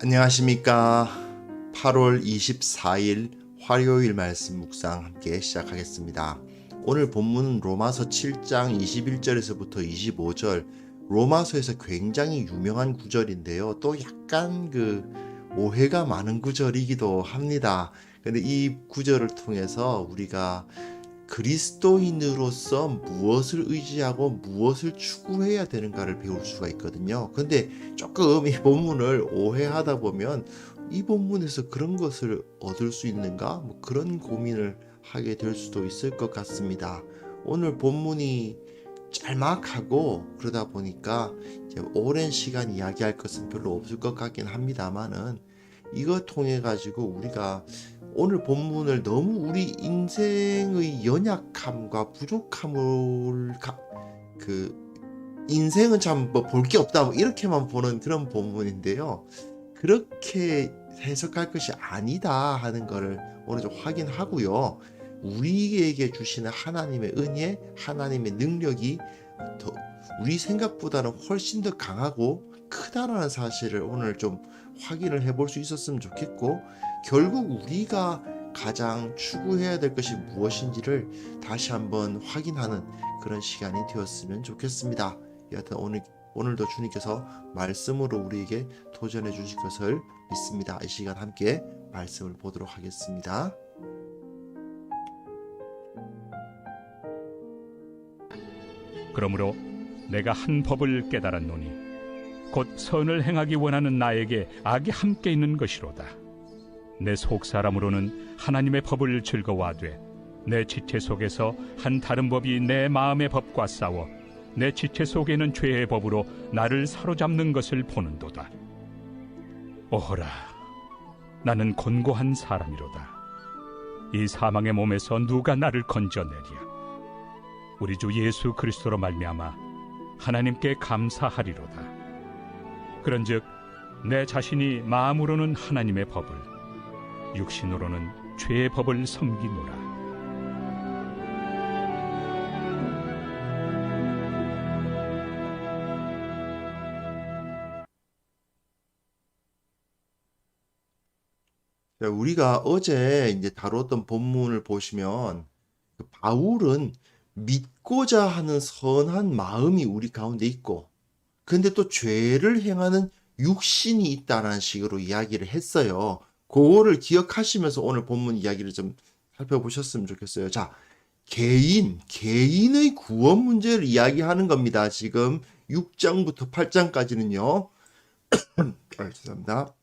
안녕하십니까. 8월 24일 화요일 말씀 묵상 함께 시작하겠습니다. 오늘 본문은 로마서 7장 21절에서부터 25절, 로마서에서 굉장히 유명한 구절인데요. 또 약간 오해가 많은 구절이기도 합니다. 근데 이 구절을 통해서 우리가 그리스도인으로서 무엇을 의지하고 무엇을 추구해야 되는가를 배울 수가 있거든요. 근데 조금 이 본문을 오해하다 보면 이 본문에서 그런 것을 얻을 수 있는가? 그런 고민을 하게 될 수도 있을 것 같습니다. 오늘 본문이 짤막하고 그러다 보니까 이제 오랜 시간 이야기할 것은 별로 없을 것 같긴 합니다만은 이것 통해 가지고 우리가 오늘 본문을 너무 우리 인생의 연약함과 부족함을 인생은 참 볼 게 없다 이렇게만 보는 그런 본문인데요. 그렇게 해석할 것이 아니다 하는 것을 오늘 좀 확인하고요. 우리에게 주시는 하나님의 은혜, 하나님의 능력이 우리 생각보다는 훨씬 더 강하고 크다라는 사실을 오늘 좀 확인을 해볼 수 있었으면 좋겠고, 결국 우리가 가장 추구해야 될 것이 무엇인지를 다시 한번 확인하는 그런 시간이 되었으면 좋겠습니다. 여하튼 오늘도 주님께서 말씀으로 우리에게 도전해 주실 것을 믿습니다. 이 시간 함께 말씀을 보도록 하겠습니다. 그러므로 내가 한 법을 깨달았노니 곧 선을 행하기 원하는 나에게 악이 함께 있는 것이로다. 내 속사람으로는 하나님의 법을 즐거워하되 내 지체 속에서 한 다른 법이 내 마음의 법과 싸워 내 지체 속에는 죄의 법으로 나를 사로잡는 것을 보는도다. 오호라, 나는 곤고한 사람이로다. 이 사망의 몸에서 누가 나를 건져내랴. 우리 주 예수 그리스도로 말미암아 하나님께 감사하리로다. 그런즉 내 자신이 마음으로는 하나님의 법을, 육신으로는 죄의 법을 섬기노라. 우리가 어제 이제 다뤘던 본문을 보시면 바울은 믿고자 하는 선한 마음이 우리 가운데 있고, 근데 또 죄를 행하는 육신이 있다는 식으로 이야기를 했어요. 그거를 기억하시면서 오늘 본문 이야기를 좀 살펴보셨으면 좋겠어요. 자, 개인의 구원 문제를 이야기하는 겁니다. 지금 6장부터 8장까지는요. 죄송합니다.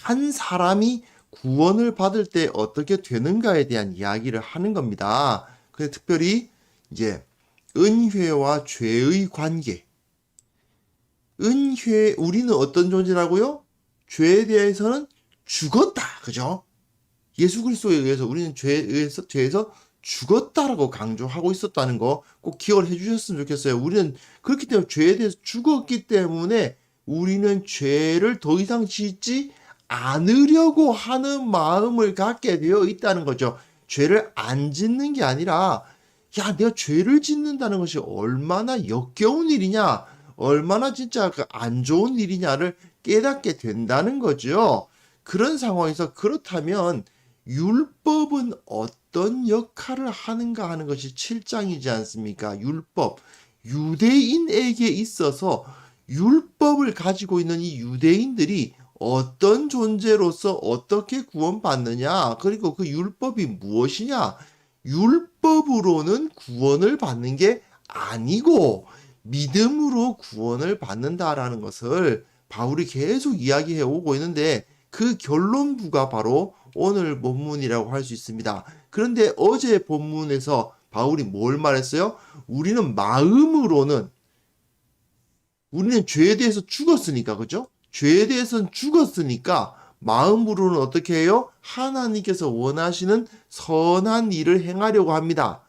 한 사람이 구원을 받을 때 어떻게 되는가에 대한 이야기를 하는 겁니다. 그래서 특별히 이제 은혜와 죄의 관계. 우리는 어떤 존재라고요? 죄에 대해서는 죽었다. 그죠? 예수 그리스도에 의해서 우리는 죄에서 죽었다라고 강조하고 있었다는 거 꼭 기억을 해주셨으면 좋겠어요. 우리는 그렇기 때문에 죄에 대해서 죽었기 때문에 우리는 죄를 더 이상 짓지 않으려고 하는 마음을 갖게 되어 있다는 거죠. 죄를 안 짓는 게 아니라, 야, 내가 죄를 짓는다는 것이 얼마나 역겨운 일이냐, 얼마나 진짜 안 좋은 일이냐를 깨닫게 된다는 거죠. 그런 상황에서 그렇다면 율법은 어떤 역할을 하는가 하는 것이 7장이지 않습니까? 율법. 유대인에게 있어서 율법을 가지고 있는 이 유대인들이 어떤 존재로서 어떻게 구원받느냐, 그리고 그 율법이 무엇이냐. 율법으로는 구원을 받는 게 아니고 믿음으로 구원을 받는다라는 것을 바울이 계속 이야기해 오고 있는데, 그 결론부가 바로 오늘 본문이라고 할 수 있습니다. 그런데 어제 본문에서 바울이 뭘 말했어요? 우리는 죄에 대해서 죽었으니까, 그죠? 죄에 대해서는 죽었으니까 마음으로는 어떻게 해요? 하나님께서 원하시는 선한 일을 행하려고 합니다.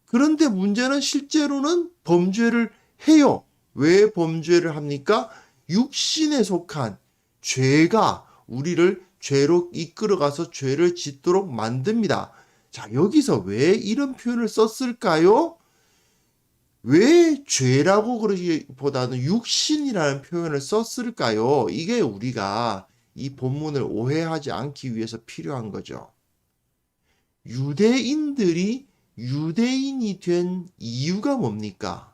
그런데 문제는 실제로는 범죄를 해요. 왜 범죄를 합니까? 육신에 속한 죄가 우리를 죄로 이끌어가서 죄를 짓도록 만듭니다. 자, 여기서 왜 이런 표현을 썼을까요? 왜 죄라고 그러기보다는 육신이라는 표현을 썼을까요? 이게 우리가 이 본문을 오해하지 않기 위해서 필요한 거죠. 유대인들이 유대인이 된 이유가 뭡니까?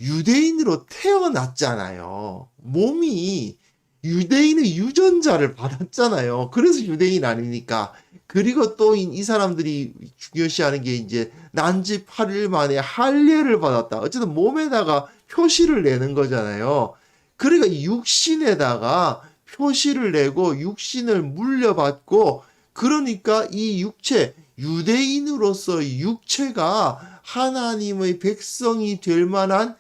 유대인으로 태어났잖아요. 몸이 유대인의 유전자를 받았잖아요. 그래서 유대인 아닙니까? 그리고 또 이 사람들이 중요시하는 게 이제 난지 8일 만에 할례를 받았다. 어쨌든 몸에다가 표시를 내는 거잖아요. 그러니까 이 육신에다가 표시를 내고 육신을 물려받고, 그러니까 이 육체, 유대인으로서 육체가 하나님의 백성이 될 만한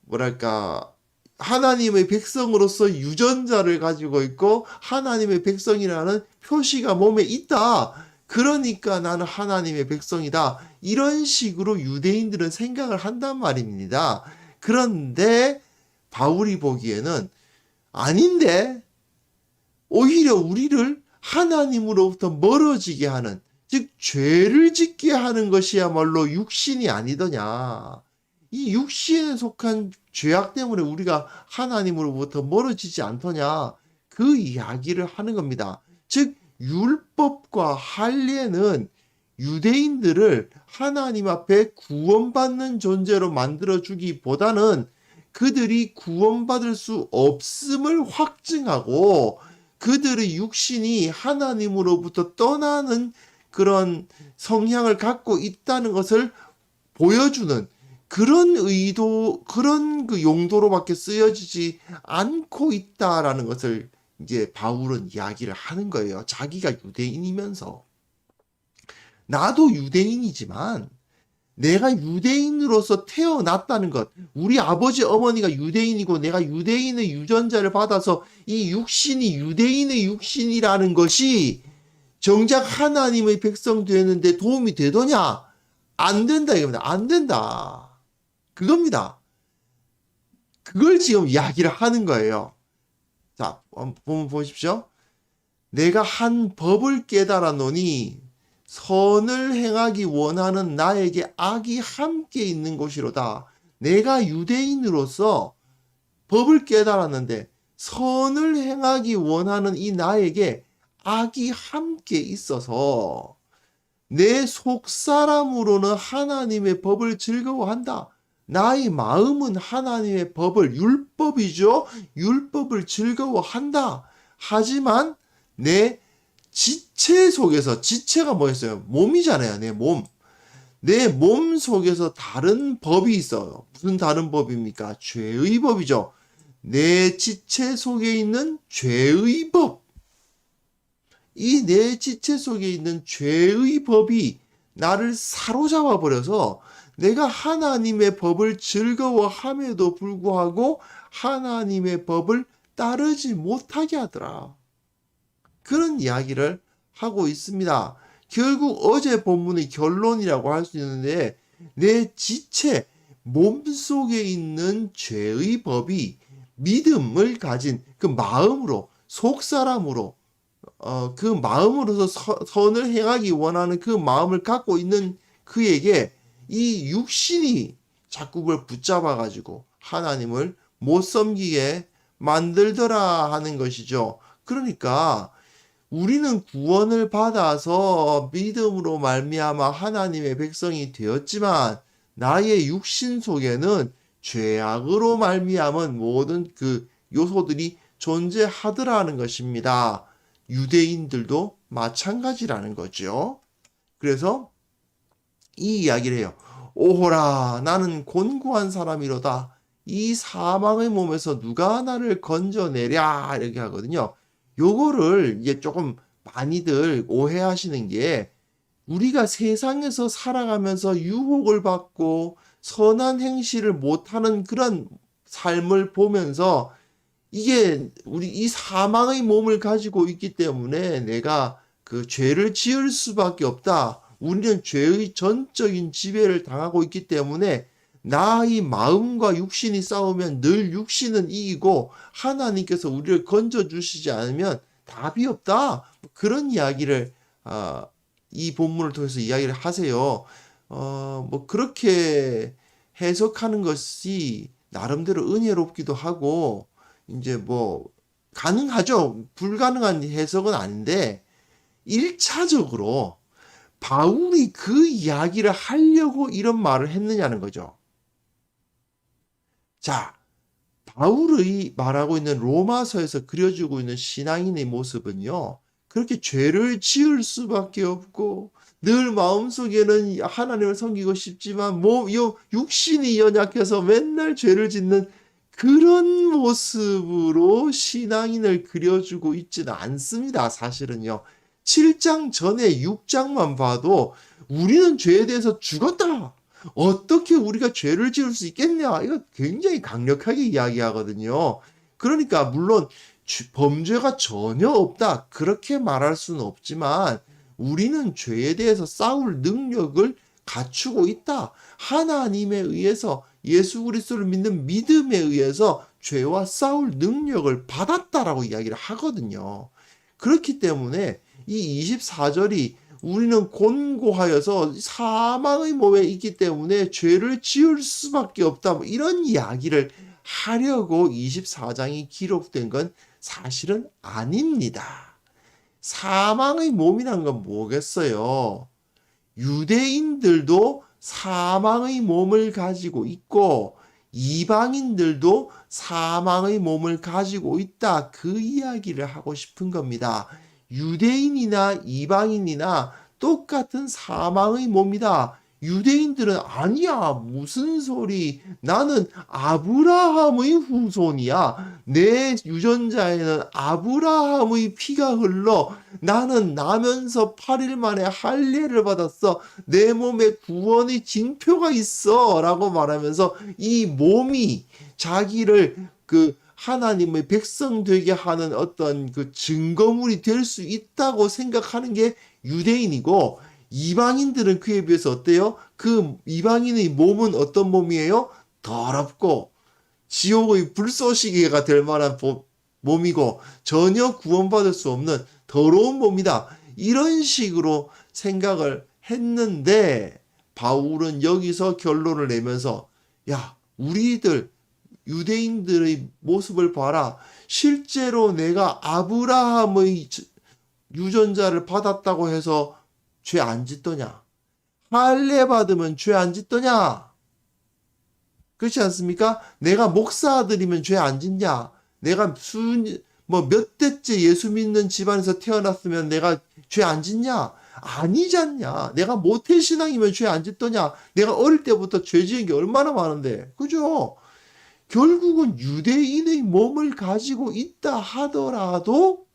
뭐랄까, 하나님의 백성으로서 유전자를 가지고 있고 하나님의 백성이라는 표시가 몸에 있다. 그러니까 나는 하나님의 백성이다. 이런 식으로 유대인들은 생각을 한단 말입니다. 그런데 바울이 보기에는 아닌데, 오히려 우리를 하나님으로부터 멀어지게 하는, 즉 죄를 짓게 하는 것이야말로 육신이 아니더냐. 이 육신에 속한 죄악 때문에 우리가 하나님으로부터 멀어지지 않더냐, 그 이야기를 하는 겁니다. 즉 율법과 할례는 유대인들을 하나님 앞에 구원받는 존재로 만들어주기보다는 그들이 구원받을 수 없음을 확증하고 그들의 육신이 하나님으로부터 떠나는 그런 성향을 갖고 있다는 것을 보여주는 그런 의도, 그런 그 용도로밖에 쓰여지지 않고 있다라는 것을 이제 바울은 이야기를 하는 거예요. 자기가 유대인이면서. 나도 유대인이지만 내가 유대인으로서 태어났다는 것, 우리 아버지 어머니가 유대인이고 내가 유대인의 유전자를 받아서 이 육신이 유대인의 육신이라는 것이 정작 하나님의 백성 되는데 도움이 되더냐? 안 된다 이겁니다. 안 된다. 그겁니다. 그걸 지금 이야기를 하는 거예요. 자, 한번 보십시오. 내가 한 법을 깨달았노니 선을 행하기 원하는 나에게 악이 함께 있는 곳이로다. 내가 유대인으로서 법을 깨달았는데 선을 행하기 원하는 이 나에게 악이 함께 있어서 내 속사람으로는 하나님의 법을 즐거워한다. 나의 마음은 하나님의 법을, 율법이죠. 율법을 즐거워한다. 하지만 내 지체 속에서, 지체가 뭐였어요? 몸이잖아요. 내 몸. 내 몸 속에서 다른 법이 있어요. 무슨 다른 법입니까? 죄의 법이죠. 내 지체 속에 있는 죄의 법. 이 내 지체 속에 있는 죄의 법이 나를 사로잡아 버려서 내가 하나님의 법을 즐거워함에도 불구하고 하나님의 법을 따르지 못하게 하더라. 그런 이야기를 하고 있습니다. 결국 어제 본문의 결론이라고 할 수 있는데, 내 지체, 몸속에 있는 죄의 법이 믿음을 가진 그 마음으로, 속사람으로, 그 마음으로서 선을 행하기 원하는 그 마음을 갖고 있는 그에게 이 육신이 자꾸 그걸 붙잡아 가지고 하나님을 못 섬기게 만들더라 하는 것이죠. 그러니까 우리는 구원을 받아서 믿음으로 말미암아 하나님의 백성이 되었지만 나의 육신 속에는 죄악으로 말미암은 모든 그 요소들이 존재하더라는 것입니다. 유대인들도 마찬가지라는 거죠. 그래서 이 이야기를 해요. 오호라, 나는 곤고한 사람이로다. 이 사망의 몸에서 누가 나를 건져내랴, 이렇게 하거든요. 요거를 이제 조금 많이들 오해하시는 게, 우리가 세상에서 살아가면서 유혹을 받고 선한 행실을 못하는 그런 삶을 보면서 이게 우리 이 사망의 몸을 가지고 있기 때문에 내가 그 죄를 지을 수밖에 없다. 우리는 죄의 전적인 지배를 당하고 있기 때문에 나의 마음과 육신이 싸우면 늘 육신은 이기고 하나님께서 우리를 건져주시지 않으면 답이 없다. 그런 이야기를 이 본문을 통해서 이야기를 하세요. 뭐 그렇게 해석하는 것이 나름대로 은혜롭기도 하고 이제 뭐 가능하죠. 불가능한 해석은 아닌데 1차적으로 바울이 그 이야기를 하려고 이런 말을 했느냐는 거죠. 자, 바울의 말하고 있는 로마서에서 그려주고 있는 신앙인의 모습은요, 그렇게 죄를 지을 수밖에 없고, 늘 마음속에는 하나님을 섬기고 싶지만, 육신이 연약해서 맨날 죄를 짓는 그런 모습으로 신앙인을 그려주고 있지는 않습니다, 사실은요. 7장 전에 6장만 봐도 우리는 죄에 대해서 죽었다. 어떻게 우리가 죄를 지을 수 있겠냐? 이거 굉장히 강력하게 이야기하거든요. 그러니까 물론 범죄가 전혀 없다. 그렇게 말할 수는 없지만 우리는 죄에 대해서 싸울 능력을 갖추고 있다. 하나님에 의해서 예수 그리스도를 믿는 믿음에 의해서 죄와 싸울 능력을 받았다라고 이야기를 하거든요. 그렇기 때문에 이 24절이 우리는 곤고하여서 사망의 몸에 있기 때문에 죄를 지을 수밖에 없다. 뭐 이런 이야기를 하려고 24장이 기록된 건 사실은 아닙니다. 사망의 몸이란 건 뭐겠어요? 유대인들도 사망의 몸을 가지고 있고 이방인들도 사망의 몸을 가지고 있다. 그 이야기를 하고 싶은 겁니다. 유대인이나 이방인이나 똑같은 사망의 몸이다. 유대인들은 아니야. 무슨 소리. 나는 아브라함의 후손이야. 내 유전자에는 아브라함의 피가 흘러. 나는 나면서 8일 만에 할례를 받았어. 내 몸에 구원의 징표가 있어. 라고 말하면서 이 몸이 자기를 하나님의 백성 되게 하는 어떤 그 증거물이 될 수 있다고 생각하는 게 유대인이고, 이방인들은 그에 비해서 어때요? 그 이방인의 몸은 어떤 몸이에요? 더럽고 지옥의 불쏘시개가 될 만한 몸이고 전혀 구원받을 수 없는 더러운 몸이다. 이런 식으로 생각을 했는데 바울은 여기서 결론을 내면서 야, 우리들 유대인들의 모습을 봐라. 실제로 내가 아브라함의 유전자를 받았다고 해서 죄 안 짓더냐? 할례 받으면 죄 안 짓더냐? 그렇지 않습니까? 내가 목사 아들이면 죄 안 짓냐? 내가 몇 대째 예수 믿는 집안에서 태어났으면 내가 죄 안 짓냐? 아니지 않냐? 내가 모태신앙이면 죄 안 짓더냐? 내가 어릴 때부터 죄 지은 게 얼마나 많은데. 그죠? 결국은 유대인의 몸을 가지고 있다 하더라도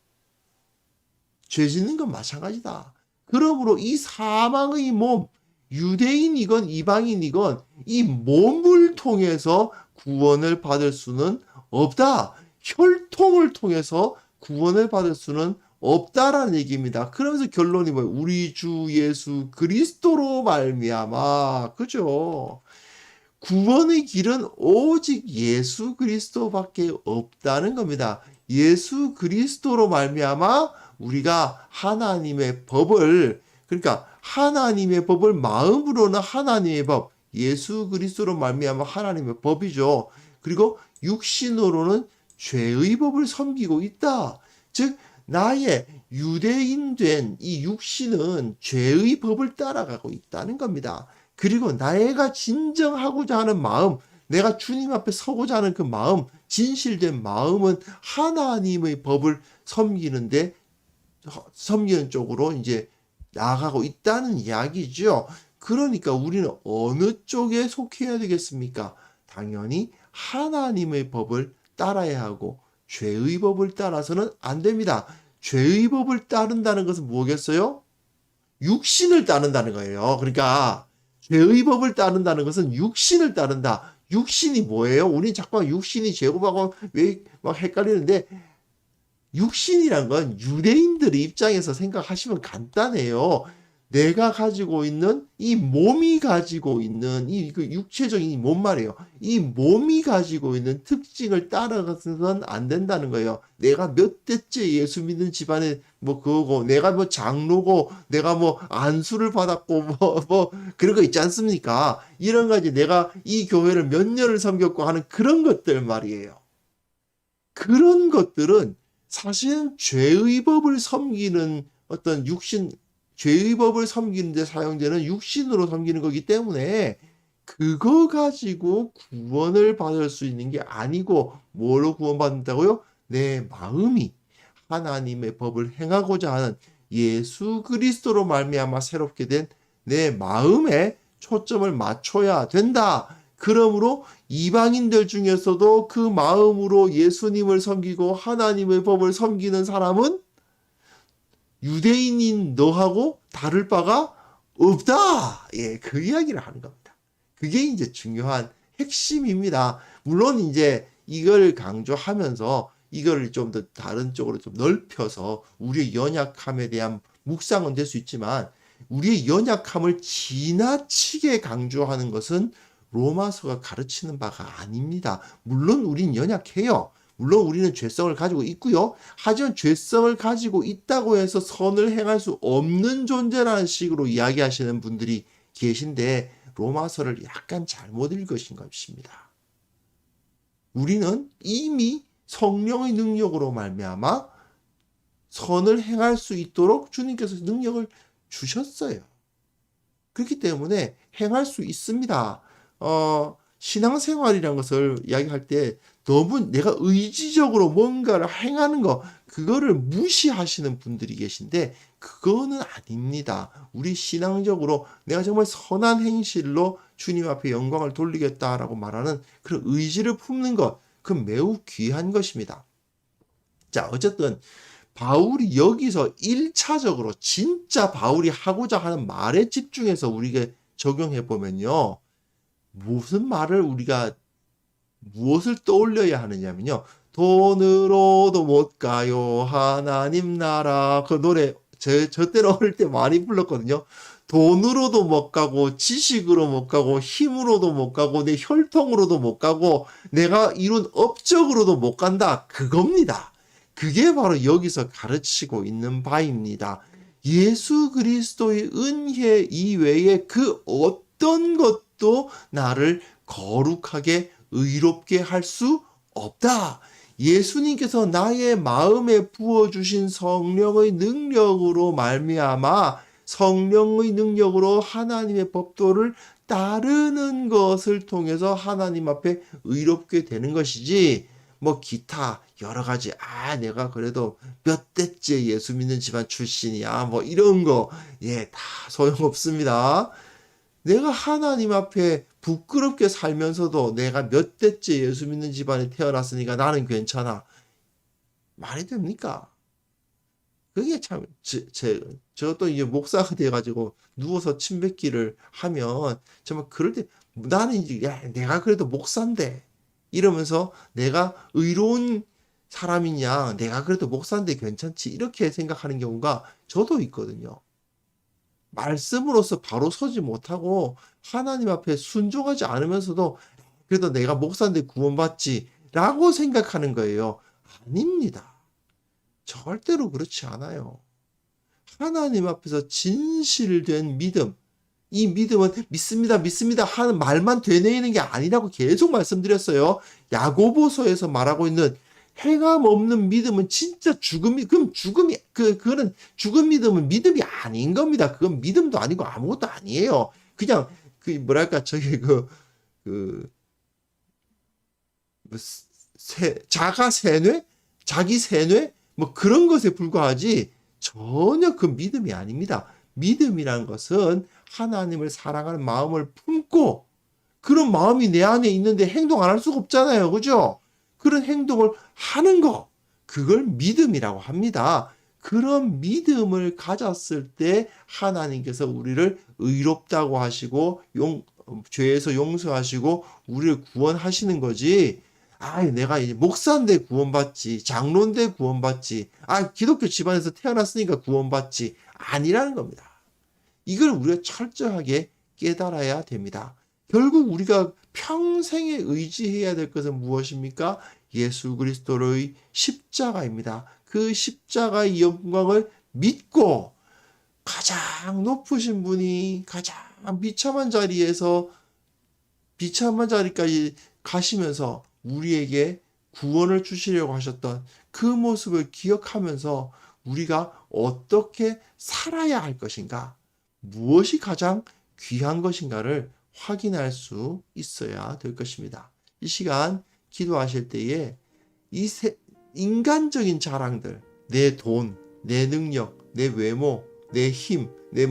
죄 짓는 건 마찬가지다. 그러므로 이 사망의 몸, 유대인이건 이방인이건 이 몸을 통해서 구원을 받을 수는 없다. 혈통을 통해서 구원을 받을 수는 없다라는 얘기입니다. 그러면서 결론이 뭐예요? 우리 주 예수 그리스도로 말미암아. 그죠? 구원의 길은 오직 예수 그리스도밖에 없다는 겁니다. 예수 그리스도로 말미암아 우리가 하나님의 법을, 그러니까 하나님의 법을 마음으로는 하나님의 법, 예수 그리스도로 말미암아 하나님의 법이죠. 그리고 육신으로는 죄의 법을 섬기고 있다. 즉 나의 유대인 된 이 육신은 죄의 법을 따라가고 있다는 겁니다. 그리고 내가 진정하고자 하는 마음, 내가 주님 앞에 서고자 하는 그 마음, 진실된 마음은 하나님의 법을 섬기는 쪽으로 이제 나아가고 있다는 이야기죠. 그러니까 우리는 어느 쪽에 속해야 되겠습니까? 당연히 하나님의 법을 따라야 하고 죄의 법을 따라서는 안 됩니다. 죄의 법을 따른다는 것은 뭐겠어요? 육신을 따른다는 거예요. 그러니까 죄의 법을 따른다는 것은 육신을 따른다. 육신이 뭐예요? 우리 자꾸 육신이 제곱하고 왜 막 헷갈리는데, 육신이란 건 유대인들의 입장에서 생각하시면 간단해요. 내가 가지고 있는 이 몸이 가지고 있는 이 그 육체적인 이 몸 말이에요. 이 몸이 가지고 있는 특징을 따라가서는 안 된다는 거예요. 내가 몇 대째 예수 믿는 집안에 뭐 그거고, 내가 뭐 장로고, 내가 뭐 안수를 받았고, 뭐 그런 거 있지 않습니까? 이런 가지 내가 이 교회를 몇 년을 섬겼고 하는 그런 것들 말이에요. 그런 것들은 사실은 죄의 법을 섬기는 어떤 죄의 법을 섬기는 데 사용되는 육신으로 섬기는 거기 때문에 그거 가지고 구원을 받을 수 있는 게 아니고, 뭐로 구원받는다고요? 내 마음이 하나님의 법을 행하고자 하는 예수 그리스도로 말미암아 새롭게 된 내 마음에 초점을 맞춰야 된다. 그러므로 이방인들 중에서도 그 마음으로 예수님을 섬기고 하나님의 법을 섬기는 사람은 유대인인 너하고 다를 바가 없다. 예, 그 이야기를 하는 겁니다. 그게 이제 중요한 핵심입니다. 물론 이제 이걸 강조하면서 이걸 좀 더 다른 쪽으로 좀 넓혀서 우리의 연약함에 대한 묵상은 될 수 있지만, 우리의 연약함을 지나치게 강조하는 것은 로마서가 가르치는 바가 아닙니다. 물론 우린 연약해요. 물론 우리는 죄성을 가지고 있고요. 하지만 죄성을 가지고 있다고 해서 선을 행할 수 없는 존재라는 식으로 이야기하시는 분들이 계신데, 로마서를 약간 잘못 읽으신 것입니다. 우리는 이미 성령의 능력으로 말미암아 선을 행할 수 있도록 주님께서 능력을 주셨어요. 그렇기 때문에 행할 수 있습니다. 신앙생활이라는 것을 이야기할 때 너무 내가 의지적으로 뭔가를 행하는 거, 그거를 무시하시는 분들이 계신데 그거는 아닙니다. 우리 신앙적으로 내가 정말 선한 행실로 주님 앞에 영광을 돌리겠다라고 말하는 그런 의지를 품는 것, 그 매우 귀한 것입니다. 자, 어쨌든 바울이 여기서 1차적으로 진짜 바울이 하고자 하는 말에 집중해서 우리가 적용해 보면요, 무엇을 떠올려야 하느냐면요, 돈으로도 못 가요 하나님 나라, 그 노래 저 때는 어릴 때 많이 불렀거든요. 돈으로도 못 가고, 지식으로 못 가고, 힘으로도 못 가고, 내 혈통으로도 못 가고, 내가 이룬 업적으로도 못 간다. 그겁니다. 그게 바로 여기서 가르치고 있는 바입니다. 예수 그리스도의 은혜 이외에 그 어떤 것도 나를 거룩하게 의롭게 할 수 없다. 예수님께서 나의 마음에 부어주신 성령의 능력으로 말미암아 성령의 능력으로 하나님의 법도를 따르는 것을 통해서 하나님 앞에 의롭게 되는 것이지, 뭐 기타 여러 가지, 내가 그래도 몇 대째 예수 믿는 집안 출신이야, 뭐 이런 거, 다 소용없습니다. 내가 하나님 앞에 부끄럽게 살면서도 내가 몇 대째 예수 믿는 집안에 태어났으니까 나는 괜찮아. 말이 됩니까? 그게 참, 저도 이제 목사가 돼가지고 누워서 침 뱉기를 하면 정말 그럴 때 나는 이제, 내가 그래도 목사인데, 이러면서 내가 의로운 사람이냐, 내가 그래도 목사인데 괜찮지, 이렇게 생각하는 경우가 저도 있거든요. 말씀으로서 바로 서지 못하고 하나님 앞에 순종하지 않으면서도 그래도 내가 목사인데 구원받지 라고 생각하는 거예요. 아닙니다. 절대로 그렇지 않아요. 하나님 앞에서 진실된 믿음, 이 믿음은 믿습니다 하는 말만 되뇌이는 게 아니라고 계속 말씀드렸어요. 야고보서에서 말하고 있는 행함 없는 믿음은 진짜 죽음이, 그거는 죽은 믿음은 믿음이 아닌 겁니다. 그건 믿음도 아니고 아무것도 아니에요. 그냥, 자기 세뇌? 뭐 그런 것에 불과하지 전혀 그 믿음이 아닙니다. 믿음이란 것은 하나님을 사랑하는 마음을 품고, 그런 마음이 내 안에 있는데 행동 안 할 수가 없잖아요. 그죠? 그런 행동을 하는 거, 그걸 믿음이라고 합니다. 그런 믿음을 가졌을 때 하나님께서 우리를 의롭다고 하시고 죄에서 용서하시고 우리를 구원하시는 거지. 내가 이제 목사인데 구원받지, 장로인데 구원받지, 기독교 집안에서 태어났으니까 구원받지, 아니라는 겁니다. 이걸 우리가 철저하게 깨달아야 됩니다. 결국 우리가 평생에 의지해야 될 것은 무엇입니까? 예수 그리스도의 십자가입니다. 그 십자가의 영광을 믿고 가장 높으신 분이 가장 비참한 자리까지 가시면서 우리에게 구원을 주시려고 하셨던 그 모습을 기억하면서 우리가 어떻게 살아야 할 것인가, 무엇이 가장 귀한 것인가를 확인할 수 있어야 될 것입니다. 이 시간 기도하실 때에 인간적인 자랑들, 내 돈, 내 능력, 내 외모, 내 힘, 내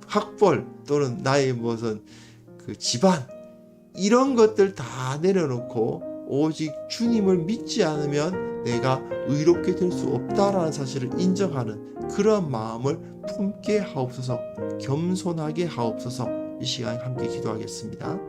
학벌 또는 나의 무슨 집안, 이런 것들 다 내려놓고 오직 주님을 믿지 않으면 내가 의롭게 될 수 없다라는 사실을 인정하는 그런 마음을 품게 하옵소서. 겸손하게 하옵소서. 이 시간 함께 기도하겠습니다.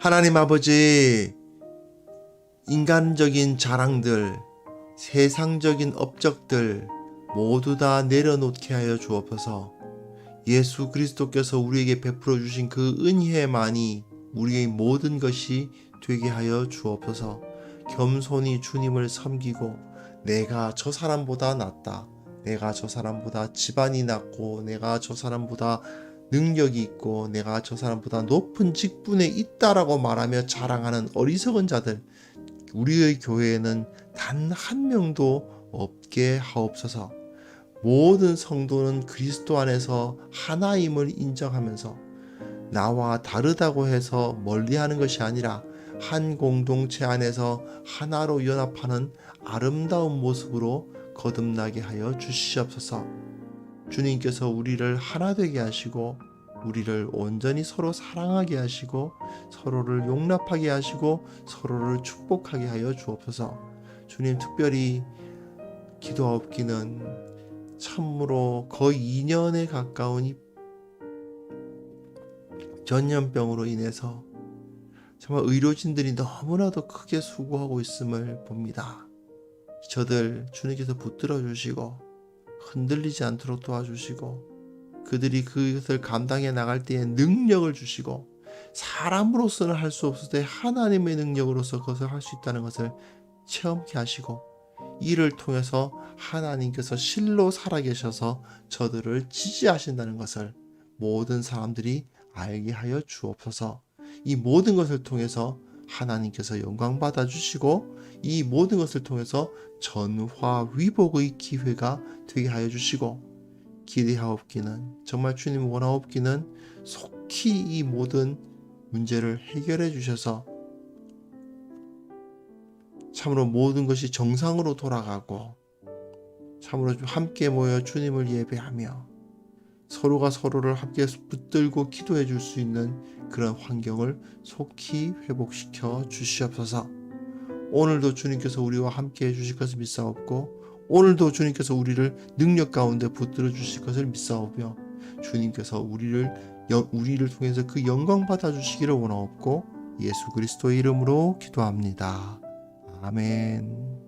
하나님 아버지, 인간적인 자랑들, 세상적인 업적들 모두 다 내려놓게 하여 주옵소서. 예수 그리스도께서 우리에게 베풀어 주신 그 은혜만이 우리의 모든 것이 되게 하여 주옵소서. 겸손히 주님을 섬기고 내가 저 사람보다 낫다, 내가 저 사람보다 집안이 낫고, 내가 저 사람보다 능력이 있고, 내가 저 사람보다 높은 직분에 있다라고 말하며 자랑하는 어리석은 자들, 우리의 교회에는 단 한 명도 없게 하옵소서. 모든 성도는 그리스도 안에서 하나임을 인정하면서 나와 다르다고 해서 멀리하는 것이 아니라 한 공동체 안에서 하나로 연합하는 아름다운 모습으로 거듭나게 하여 주시옵소서. 주님께서 우리를 하나 되게 하시고 우리를 온전히 서로 사랑하게 하시고 서로를 용납하게 하시고 서로를 축복하게 하여 주옵소서. 주님, 특별히 기도하옵기는 참으로 거의 2년에 가까운 이 전염병으로 인해서 정말 의료진들이 너무나도 크게 수고하고 있음을 봅니다. 저들 주님께서 붙들어 주시고 흔들리지 않도록 도와주시고 그들이 그것을 감당해 나갈 때에 능력을 주시고 사람으로서는 할 수 없을 때 하나님의 능력으로서 그것을 할 수 있다는 것을 체험케 하시고 이를 통해서 하나님께서 실로 살아계셔서 저들을 지지하신다는 것을 모든 사람들이 알게 하여 주옵소서. 이 모든 것을 통해서 하나님께서 영광 받아 주시고 이 모든 것을 통해서 전화 위복의 기회가 되게 하여 주시고 기대하옵기는, 정말 주님 원하옵기는 속히 이 모든 문제를 해결해 주셔서 참으로 모든 것이 정상으로 돌아가고 참으로 함께 모여 주님을 예배하며 서로가 서로를 함께 붙들고 기도해 줄 수 있는 그런 환경을 속히 회복시켜 주시옵소서. 오늘도 주님께서 우리와 함께 해 주실 것을 믿사옵고 오늘도 주님께서 우리를 능력 가운데 붙들어 주실 것을 믿사오며 주님께서 우리를 통해서 그 영광 받아 주시기를 원하옵고 예수 그리스도의 이름으로 기도합니다. 아멘.